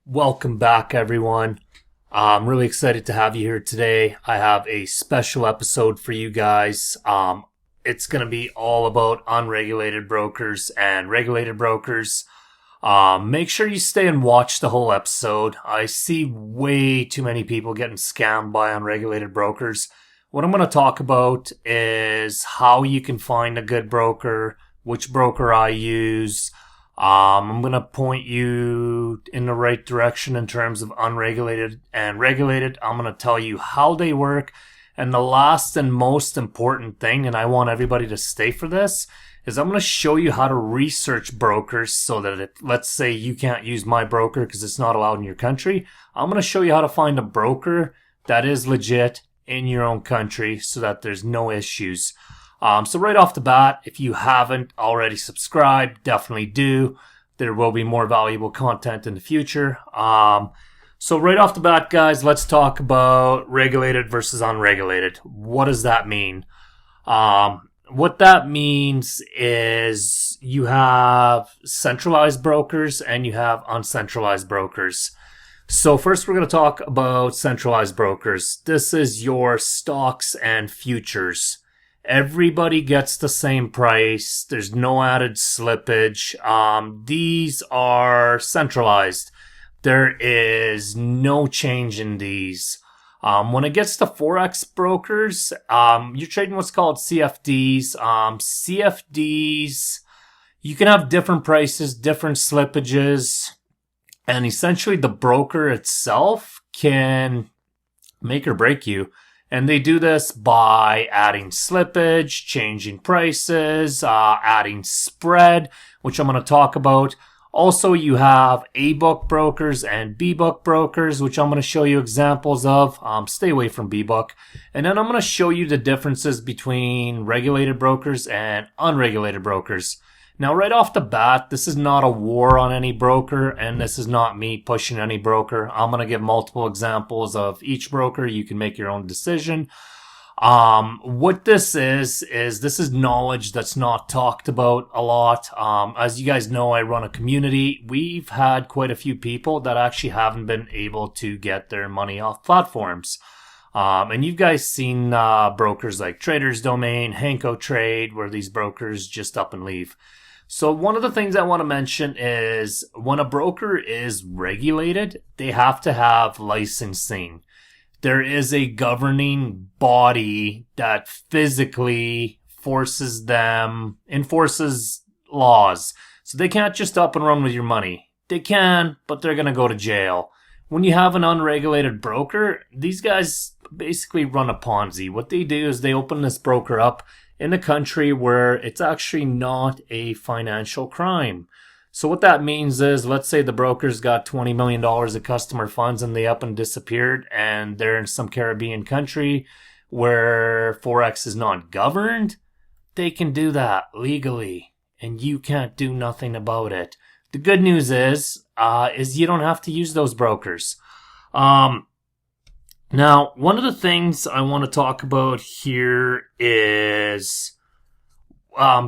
Welcome back, everyone. I'm really excited to have you here today. I have a special episode for you guys. It's going to be all about unregulated brokers and regulated brokers. Make sure you stay and watch the whole episode. I see way too many people getting scammed by unregulated brokers. What I'm going to talk about is how you can find a good broker, which broker I use. I'm going to point you in the right direction in terms of unregulated and regulated. I'm going to tell you how they work. And the last and most important thing, and I want everybody to stay for this, is I'm going to show you how to research brokers so that if, let's say you can't use my broker because it's not allowed in your country, I'm going to show you how to find a broker that is legit in your own country so that there's no issues. So right off the bat, if you haven't already subscribed, definitely do. There will be more valuable content in the future. So right off the bat, guys, let's talk about regulated versus unregulated. What does that mean? What that means is you have centralized brokers and you have uncentralized brokers. So first we're going to talk about centralized brokers. This is your stocks and futures. Everybody gets the same price. There's no added slippage. These are centralized. There is no change in these. When it gets to Forex brokers, you're trading what's called CFDs. CFDs, you can have different prices, different slippages, and essentially the broker itself can make or break you. And they do this by adding slippage, changing prices, adding spread, which I'm going to talk about. Also, you have A-book brokers and B-book brokers, which I'm going to show you examples of. Stay away from B-book. And then I'm going to show you the differences between regulated brokers and unregulated brokers. Now, right off the bat, this is not a war on any broker, and this is not me pushing any broker. I'm going to give multiple examples of each broker. You can make your own decision. What this is this is knowledge that's not talked about a lot. As you guys know, I run a community. We've had quite a few people that actually haven't been able to get their money off platforms. And you guys seen brokers like Traders Domain, Henko Trade, where these brokers just up and leave. So one of the things I want to mention is when a broker is regulated, they have to have licensing. There is a governing body that physically enforces laws. So they can't just up and run with your money. They can, but they're going to go to jail. When you have an unregulated broker, these guys basically run a Ponzi. What they do is they open this broker up in a country where it's actually not a financial crime. So what that means is, let's say the broker's got $20 million of customer funds and they up and disappeared and they're in some Caribbean country where Forex is not governed. They can do that legally and you can't do nothing about it. The good news is you don't have to use those brokers. Now, one of the things I want to talk about here is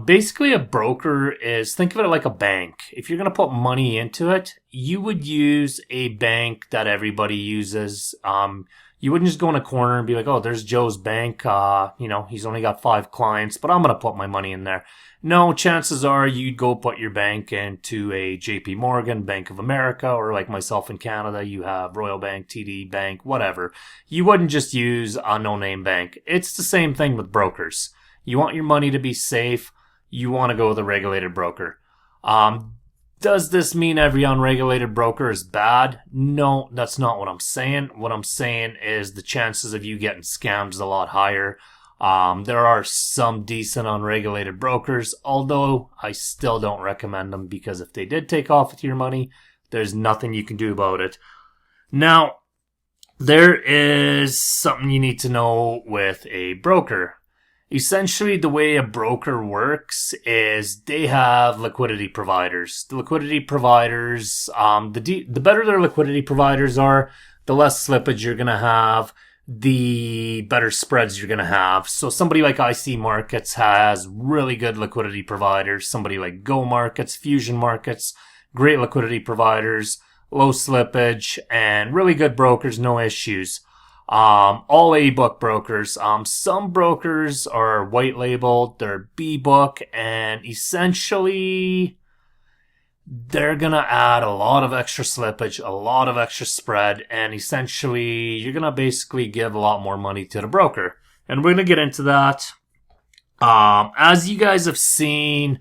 basically a broker is, think of it like a bank. If you're going to put money into it, you would use a bank that everybody uses. You wouldn't just go in a corner and be like, oh, there's Joe's bank. He's only got 5 clients, but I'm going to put my money in there. No, chances are you'd go put your bank into a JP Morgan, Bank of America, or like myself in Canada, you have Royal Bank, TD Bank, whatever. You wouldn't just use a no-name bank. It's the same thing with brokers. You want your money to be safe. You want to go with a regulated broker. Does this mean every unregulated broker is bad? No, that's not what I'm saying. What I'm saying is the chances of you getting scammed is a lot higher. There are some decent unregulated brokers, although I still don't recommend them because if they did take off with your money, there's nothing you can do about it. Now, there is something you need to know with a broker. Essentially, the way a broker works is they have liquidity providers. The liquidity providers, the better their liquidity providers are, the less slippage you're going to have, the better spreads you're going to have. So somebody like IC Markets has really good liquidity providers. Somebody like Go Markets, Fusion Markets, great liquidity providers. low slippage, and really good brokers, no issues. All A book brokers. Some brokers are white labeled, they're B book, and essentially they're gonna add a lot of extra slippage, a lot of extra spread, and essentially you're gonna basically give a lot more money to the broker. And we're gonna get into that. As you guys have seen,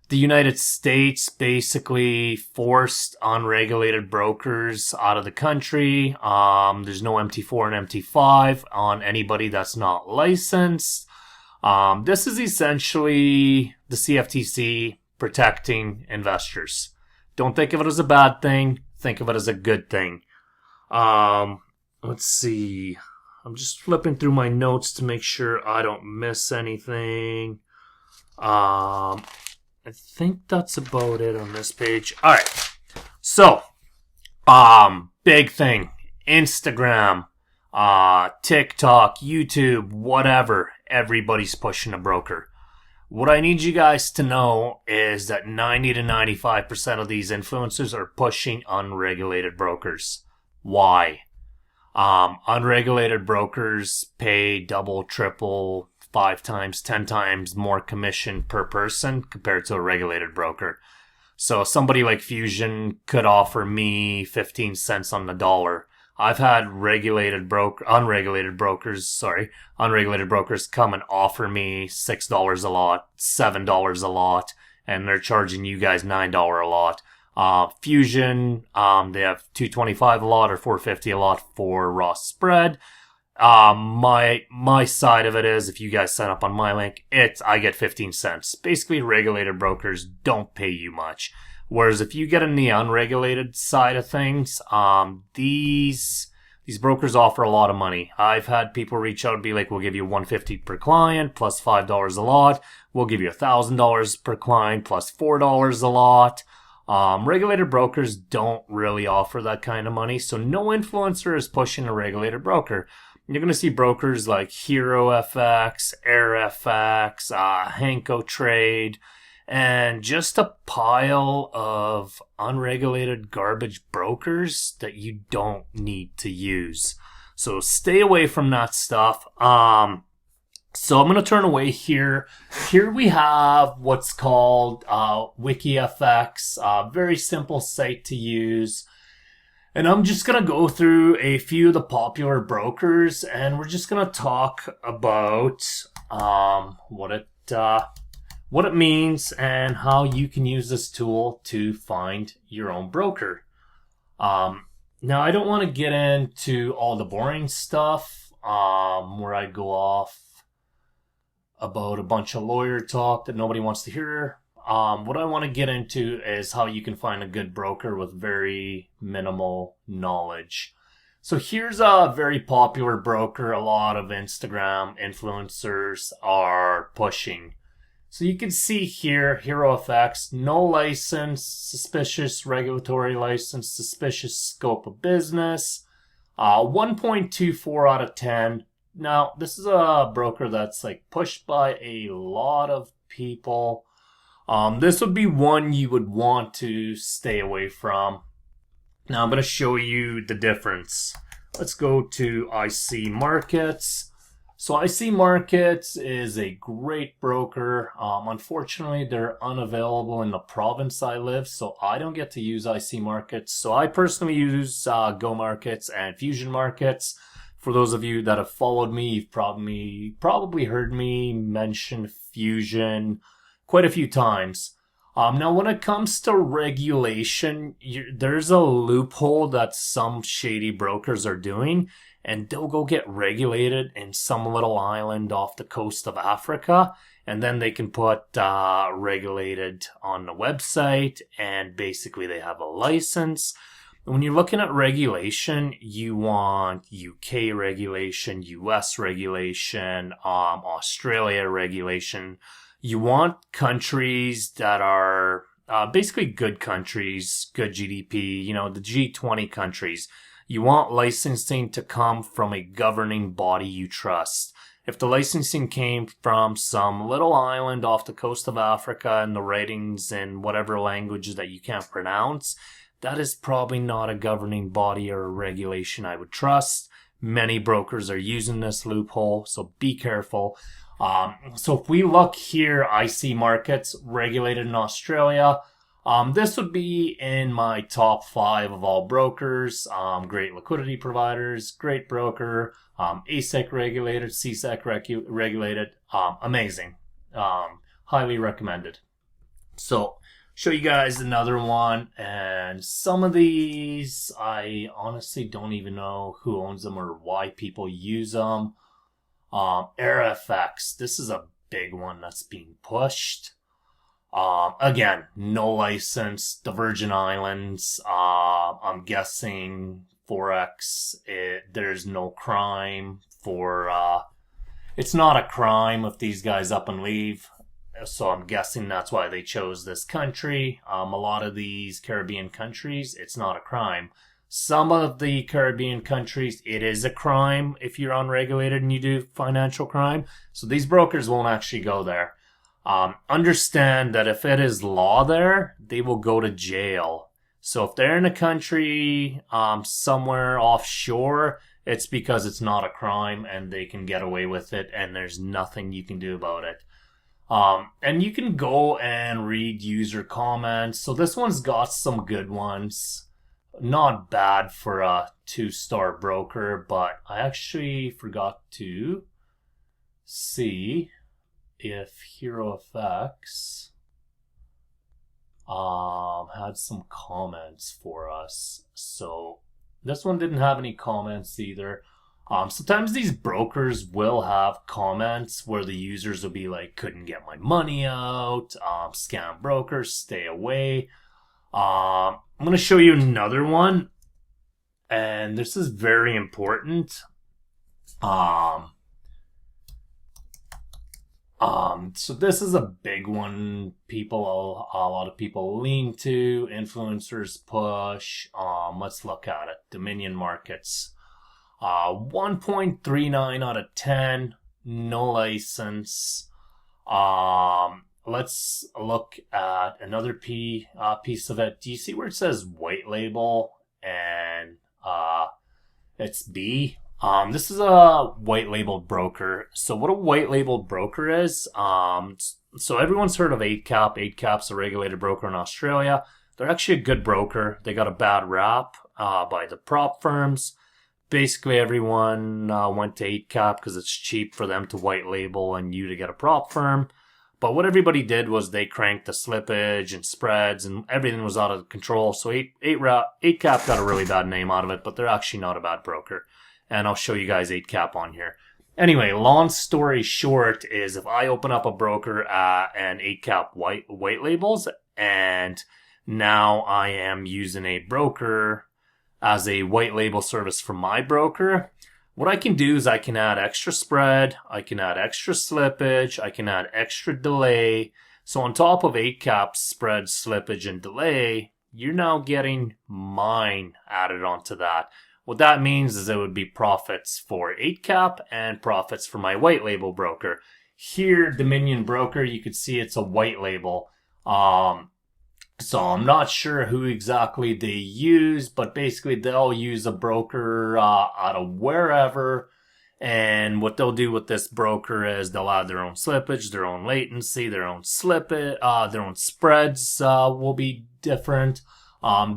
the United States basically forced unregulated brokers out of the country. There's no MT4 and MT5 on anybody that's not licensed. This is essentially the CFTC protecting investors. Don't think of it as a bad thing. Think of it as a good thing. Let's see. I'm just flipping through my notes to make sure I don't miss anything. I think that's about it on this page. All right. So, big thing. Instagram, TikTok, YouTube, whatever. Everybody's pushing a broker. What I need you guys to know is that 90 to 95% of these influencers are pushing unregulated brokers. Why? Unregulated brokers pay double, triple, 5 times, 10 times more commission per person compared to a regulated broker. So somebody like Fusion could offer me 15 cents on the dollar. I've had unregulated brokers come and offer me $6 a lot, $7 a lot, and they're charging you guys $9 a lot. Fusion, they have $2.25 a lot or $4.50 a lot for raw spread. My side of it is, if you guys sign up on my link, I get 15 cents. Basically, regulated brokers don't pay you much. Whereas if you get in the unregulated side of things, these brokers offer a lot of money. I've had people reach out and be like, we'll give you $150 per client plus $5 a lot. We'll give you $1,000 per client plus $4 a lot. Regulated brokers don't really offer that kind of money, so no influencer is pushing a regulated broker. You're going to see brokers like Hero FX, Air FX, Hanko Trade, and just a pile of unregulated garbage brokers that you don't need to use. So stay away from that stuff. So I'm going to turn away here. Here we have what's called Wiki FX, a very simple site to use. And I'm just going to go through a few of the popular brokers, and we're just going to talk about what it means and how you can use this tool to find your own broker. Now, I don't want to get into all the boring stuff where I go off about a bunch of lawyer talk that nobody wants to hear. What I want to get into is how you can find a good broker with very minimal knowledge. So here's a very popular broker a lot of Instagram influencers are pushing. So you can see here, Hero FX, no license, suspicious regulatory license, suspicious scope of business, 1.24 out of 10. Now, this is a broker that's like pushed by a lot of people. This would be one you would want to stay away from. Now I'm going to show you the difference. Let's go to IC Markets. So IC Markets is a great broker. Unfortunately, they're unavailable in the province I live, so I don't get to use IC Markets. So I personally use Go Markets and Fusion Markets. For those of you that have followed me, you've probably heard me mention Fusion quite a few times. Now, when it comes to regulation, there's a loophole that some shady brokers are doing, and they'll go get regulated in some little island off the coast of Africa, and then they can put regulated on the website, and basically they have a license. When you're looking at regulation, you want UK regulation, US regulation, Australia regulation. You want countries that are basically good countries, good GDP, the G20 countries. You want licensing to come from a governing body you trust. If the licensing came from some little island off the coast of Africa and the writings in whatever language that you can't pronounce, that is probably not a governing body or a regulation I would trust. Many brokers are using this loophole, so be careful. So if we look here, IC markets regulated in Australia. This would be in my top 5 of all brokers. Great liquidity providers, great broker, ASIC regulated, CSEC regulated, amazing. Highly recommended. So show you guys another one, and some of these I honestly don't even know who owns them or why people use them. FX, this is a big one that's being pushed. Again, no license, the Virgin Islands. I'm guessing Forex, there's no crime for, it's not a crime if these guys up and leave. So I'm guessing that's why they chose this country. A lot of these Caribbean countries, it's not a crime. Some of the Caribbean countries, it is a crime if you're unregulated and you do financial crime. So these brokers won't actually go there. Understand that if it is law there, they will go to jail. So if they're in a country somewhere offshore, it's because it's not a crime and they can get away with it and there's nothing you can do about it. And you can go and read user comments. So this one's got some good ones. Not bad for a 2-star broker, but I actually forgot to see if Hero FX had some comments for us. So this one didn't have any comments either. Sometimes these brokers will have comments where the users will be like, couldn't get my money out, scam brokers, stay away. I'm going to show you another one, and this is very important. So this is a big one. A lot of people lean to, influencers push. Let's look at it. Dominion markets. 1.39 out of 10, no license. Let's look at another piece of it. Do you see where it says white label and it's B? This is a white labeled broker. So what a white labeled broker is, so everyone's heard of 8cap. 8cap's a regulated broker in Australia. They're actually a good broker. They got a bad rap by the prop firms. Basically, everyone went to 8cap because it's cheap for them to white label and you to get a prop firm. But what everybody did was they cranked the slippage and spreads and everything was out of control. So 8cap got a really bad name out of it, but they're actually not a bad broker. And I'll show you guys 8cap on here. Anyway, long story short is if I open up a broker and 8cap white labels, and now I am using a broker as a white label service for my broker, what I can do is I can add extra spread, I can add extra slippage, I can add extra delay. So on top of 8cap spread, slippage, and delay, you're now getting mine added onto that. What that means is it would be profits for 8cap and profits for my white label broker. Here, Dominion Broker, you can see it's a white label. So I'm not sure who exactly they use, but basically they'll use a broker out of wherever. And what they'll do with this broker is they'll add their own slippage, their own latency, their own their own spreads will be different.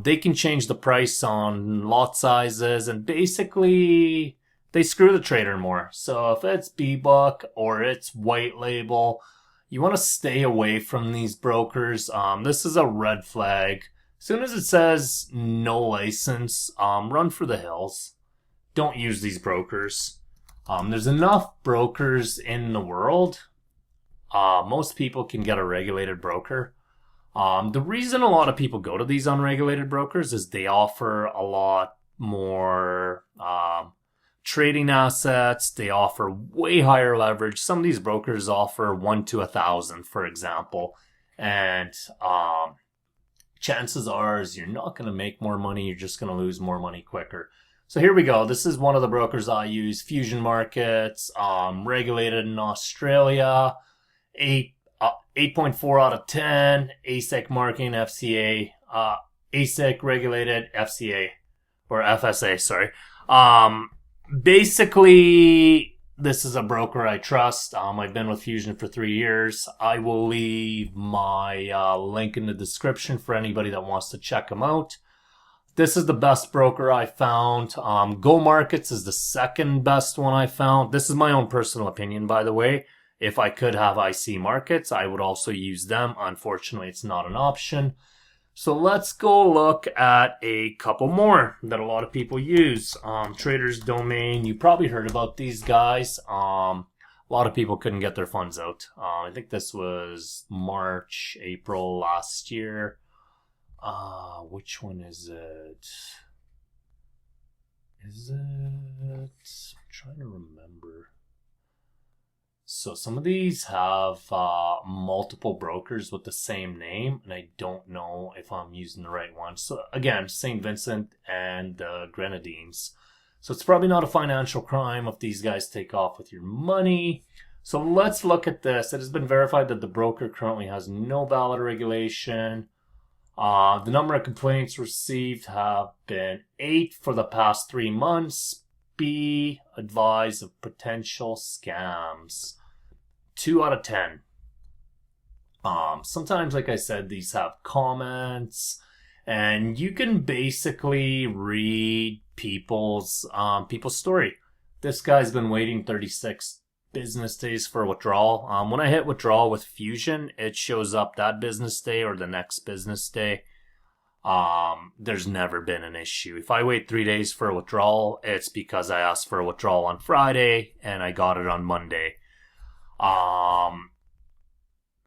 They can change the price on lot sizes, and basically they screw the trader more. So if it's B-Book or it's white label, you want to stay away from these brokers. This is a red flag. As soon as it says no license, run for the hills. Don't use these brokers. There's enough brokers in the world. Most people can get a regulated broker. The reason a lot of people go to these unregulated brokers is they offer a lot more trading assets. They offer way higher leverage. Some of these brokers offer 1 to 1,000, for example. And chances are is you're not going to make more money. You're just going to lose more money quicker. So here we go. This is one of the brokers I use. Fusion Markets, regulated in Australia. 8.4 out of 10. ASIC marking, FCA. ASIC regulated FCA or FSA, sorry. Basically, this is a broker I trust. I've been with Fusion for 3 years. I will leave my link in the description for anybody that wants to check them out. This is the best broker I found. Go Markets is the second best one I found. This is my own personal opinion, by the way. If I could have IC Markets, I would also use them. Unfortunately, it's not an option. So let's go look at a couple more that a lot of people use. Traders Domain, you probably heard about these guys. A lot of people couldn't get their funds out. I think this was March, April last year. Which one is it? I'm trying to remember. So some of these have multiple brokers with the same name, and I don't know if I'm using the right one. So again, St. Vincent and Grenadines. So it's probably not a financial crime if these guys take off with your money. So let's look at this. It has been verified that the broker currently has no valid regulation. The number of complaints received have been 8 for the past 3 months. Be advised of potential scams. 2 out of 10. Sometimes, like I said, these have comments, and you can basically read people's story. This guy's been waiting 36 business days for withdrawal. When I hit withdrawal with Fusion, it shows up that business day or the next business day. There's never been an issue. If I wait 3 days for a withdrawal, it's because I asked for a withdrawal on Friday and I got it on Monday.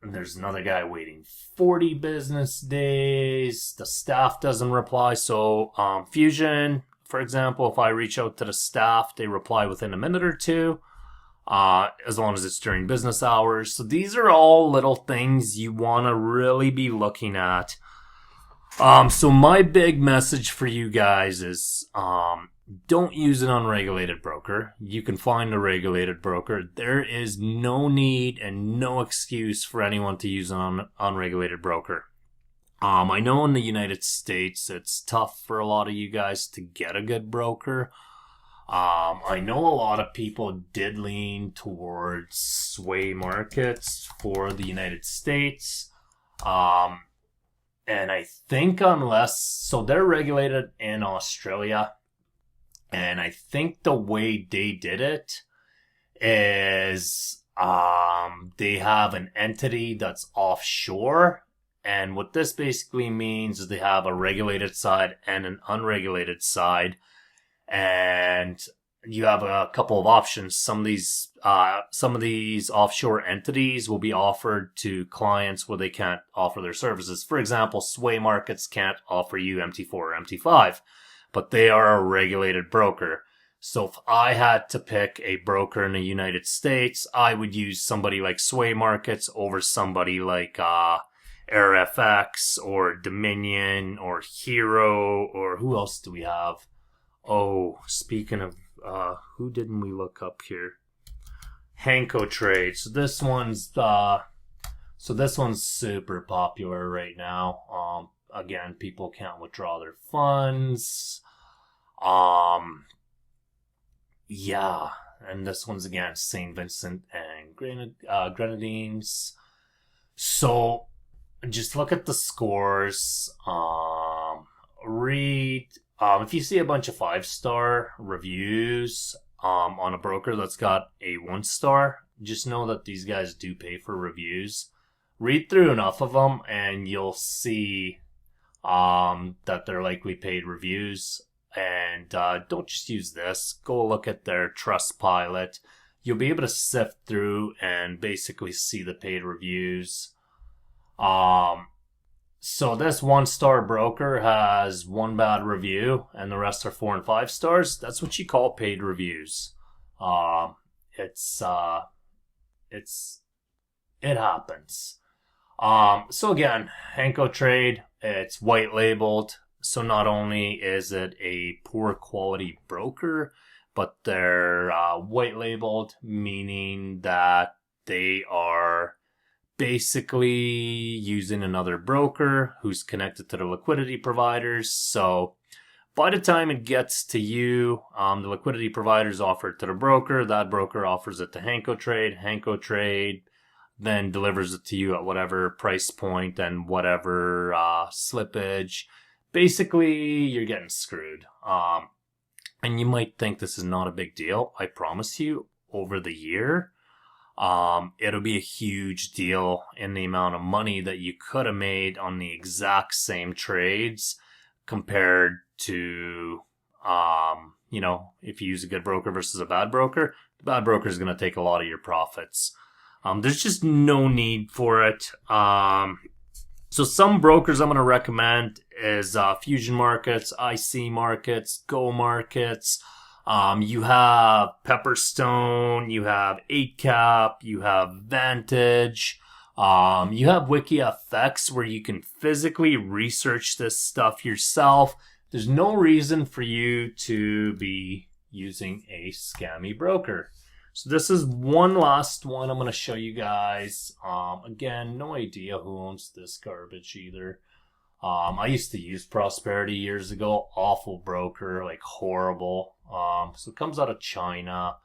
There's another guy waiting 40 business days. The staff doesn't reply. So, Fusion, for example, if I reach out to the staff, they reply within a minute or two. As long as it's during business hours. So these are all little things you want to really be looking at. So my big message for you guys is, don't use an unregulated broker. You can find a regulated broker. There is no need and no excuse for anyone to use an unregulated broker. I know in the United States, it's tough for a lot of you guys to get a good broker. I know a lot of people did lean towards sway markets for the United States. And I think so they're regulated in Australia. And I think the way they did it is, they have an entity that's offshore. And what this basically means is they have a regulated side and an unregulated side. And you have a couple of options. Some of these offshore entities will be offered to clients where they can't offer their services. For example, sway markets can't offer you MT4 or MT5, but they are a regulated broker. So if I had to pick a broker in the United States, I would use somebody like sway markets over somebody like FX or Dominion or Hero, or who else do we have? Oh, speaking of, who didn't we look up here? Hanko Trade. So this one's super popular right now. Again, people can't withdraw their funds. Yeah, and this one's again St. Vincent and Grenadines. So just look at the scores. Read. If you see a bunch of 5-star reviews on a broker that's got a 1-star, just know that these guys do pay for reviews. Read through enough of them and you'll see that they're likely paid reviews. And don't just use this. Go look at their Trustpilot. You'll be able to sift through and basically see the paid reviews. So this 1-star broker has 1 bad review and the rest are 4 and 5 stars. That's what you call paid reviews. It happens. So again, Hanko Trade, it's white labeled. So not only is it a poor quality broker, but they're white labeled, meaning that they are basically using another broker who's connected to the liquidity providers. So by the time it gets to you, the liquidity providers offer it to the broker. That broker offers it to Hanko Trade. Hanko Trade then delivers it to you at whatever price point and whatever slippage. Basically, you're getting screwed. And you might think this is not a big deal. I promise you, over the year, it'll be a huge deal in the amount of money that you could have made on the exact same trades compared to, if you use a good broker versus a bad broker. The bad broker is going to take a lot of your profits. There's just no need for it. So some brokers I'm going to recommend is Fusion Markets, IC Markets, Go Markets. You have Pepperstone, you have 8cap, you have Vantage, you have Wiki FX where you can physically research this stuff yourself. There's no reason for you to be using a scammy broker. So this is one last one I'm going to show you guys. Again, no idea who owns this garbage either. I used to use Prosperity years ago. Awful broker, like horrible. So it comes out of China.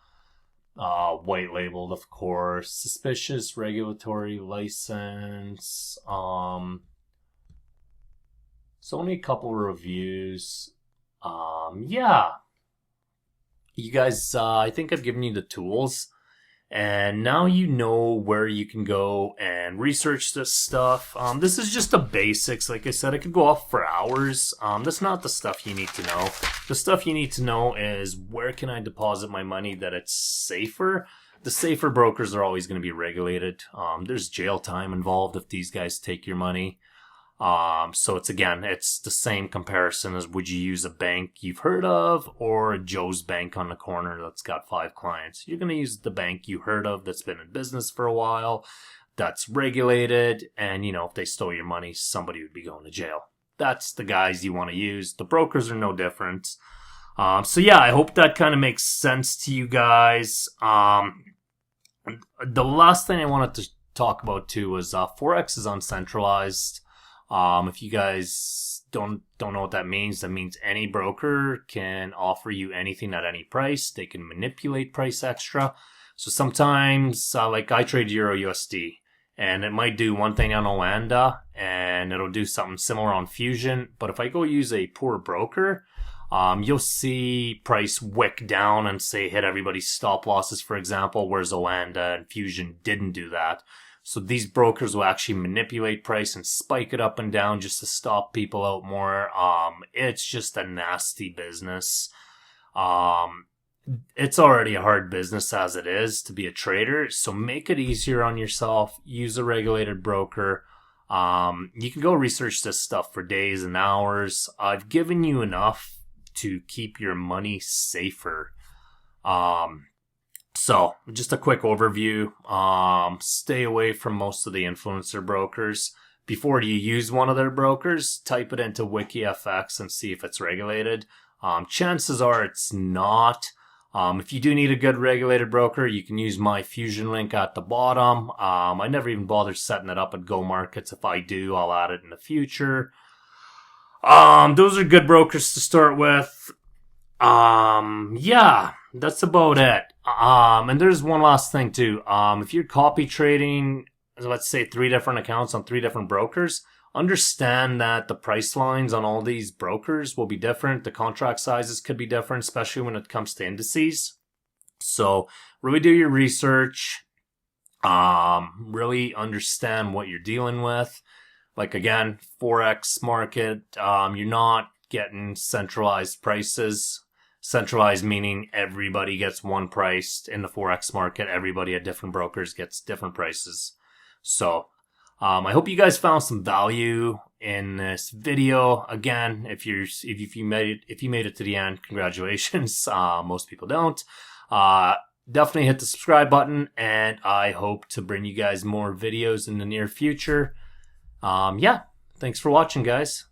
White labeled, of course. Suspicious regulatory license. It's only a couple reviews. Yeah. You guys, I think I've given you the tools. And now you know where you can go and research this stuff. This is just the basics. Like I said, I could go off for hours. That's not the stuff you need to know. The stuff you need to know is where can I deposit my money that it's safer. The safer brokers are always going to be regulated. There's jail time involved if these guys take your money. So it's the same comparison as would you use a bank you've heard of or a Joe's Bank on the corner that's got 5 clients. You're going to use the bank you heard of that's been in business for a while, that's regulated, and if they stole your money, somebody would be going to jail. That's the guys you want to use. The brokers are no different. So yeah, I hope that kind of makes sense to you guys. The last thing I wanted to talk about too was Forex is uncentralized. If you guys don't know what that means any broker can offer you anything at any price. They can manipulate price extra. So sometimes, like I trade Euro USD, and it might do one thing on Oanda, and it'll do something similar on Fusion. But if I go use a poor broker, you'll see price wick down and say hit everybody's stop losses, for example, whereas Oanda and Fusion didn't do that. So these brokers will actually manipulate price and spike it up and down just to stop people out more. It's just a nasty business. It's already a hard business as it is to be a trader. So make it easier on yourself. Use a regulated broker. You can go research this stuff for days and hours. I've given you enough to keep your money safer. So, just a quick overview. Stay away from most of the influencer brokers. Before you use one of their brokers, type it into Wiki FX and see if it's regulated. Chances are it's not. If you do need a good regulated broker, you can use my Fusion link at the bottom. I never even bothered setting it up at Go Markets. If I do, I'll add it in the future. Those are good brokers to start with. Yeah, that's about it. And there's one last thing too. If you're copy trading, let's say 3 different accounts on 3 different brokers, understand that the price lines on all these brokers will be different. The contract sizes could be different, especially when it comes to indices. So really do your research. Really understand what you're dealing with. Like again, Forex market, you're not getting centralized prices. Centralized meaning everybody gets one price. In the Forex market, everybody at different brokers gets different prices. So I hope you guys found some value in this video. Again, if you made it to the end, congratulations. Most people don't. Definitely hit the subscribe button, and I hope to bring you guys more videos in the near future. Yeah, thanks for watching, guys.